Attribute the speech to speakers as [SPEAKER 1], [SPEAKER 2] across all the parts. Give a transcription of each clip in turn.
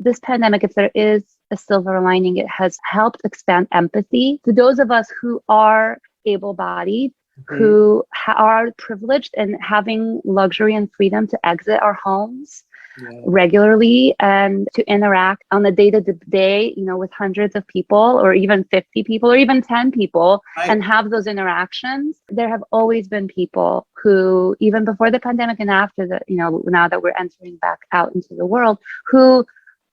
[SPEAKER 1] this pandemic, if there is a silver lining, it has helped expand empathy to those of us who are able-bodied, who are privileged and having luxury and freedom to exit our homes regularly and to interact on a day-to-day, with hundreds of people or even 50 people or even 10 people and have those interactions. There have always been people who, even before the pandemic and after the, now that we're entering back out into the world, who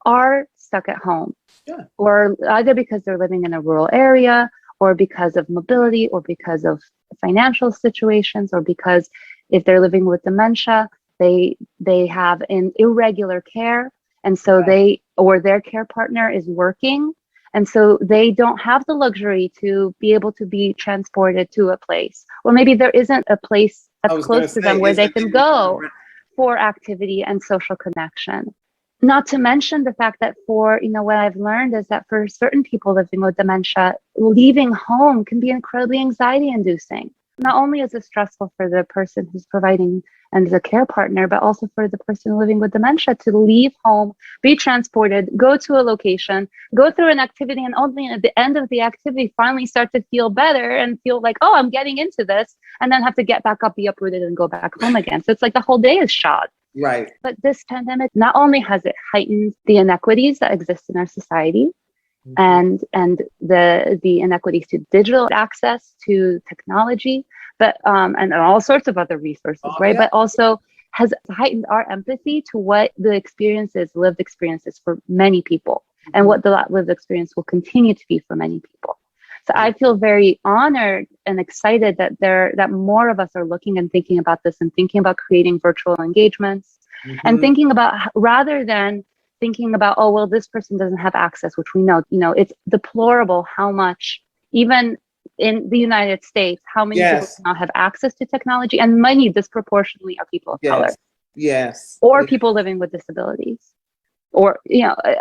[SPEAKER 1] are stuck at home or either because they're living in a rural area or because of mobility or because of financial situations or because if they're living with dementia, they have an irregular care, and so their care partner is working, and so they don't have the luxury to be able to be transported to a place, or maybe there isn't a place that's close to them where they can go for activity and social connection. Not to mention the fact that what I've learned is that for certain people living with dementia, leaving home can be incredibly anxiety inducing. Not only is it stressful for the person who's providing and the care partner, but also for the person living with dementia to leave home, be transported, go to a location, go through an activity, and only at the end of the activity finally start to feel better and feel like, oh, I'm getting into this, and then have to get back up, be uprooted, and go back home again. So it's like the whole day is shot.
[SPEAKER 2] Right.
[SPEAKER 1] But this pandemic, not only has it heightened the inequities that exist in our society, and the inequities to digital access to technology, but and all sorts of other resources, right? But also has heightened our empathy to what the lived experiences for many people, and what the lived experience will continue to be for many people. So I feel very honored and excited that more of us are looking and thinking about this and thinking about creating virtual engagements and thinking about, rather than thinking about, oh, well, this person doesn't have access, which we know, it's deplorable how much, even in the United States, how many people do not have access to technology, and many disproportionately are people of color. Or people living with disabilities. Or,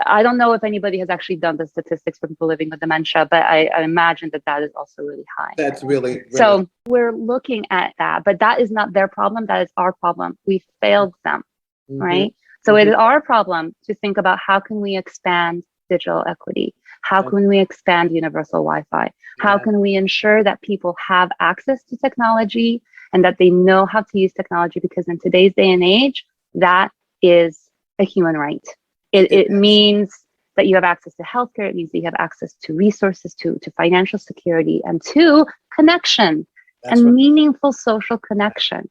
[SPEAKER 1] I don't know if anybody has actually done the statistics for people living with dementia, but I imagine that is also really high.
[SPEAKER 2] That's really.
[SPEAKER 1] So we're looking at that, but that is not their problem. That is our problem. We failed them, right? So it is our problem to think about how can we expand digital equity? How can we expand universal Wi-Fi? How can we ensure that people have access to technology and that they know how to use technology? Because in today's day and age, that is a human right. It means that you have access to healthcare. It means that you have access to resources, to financial security, and to connection and meaningful social connection.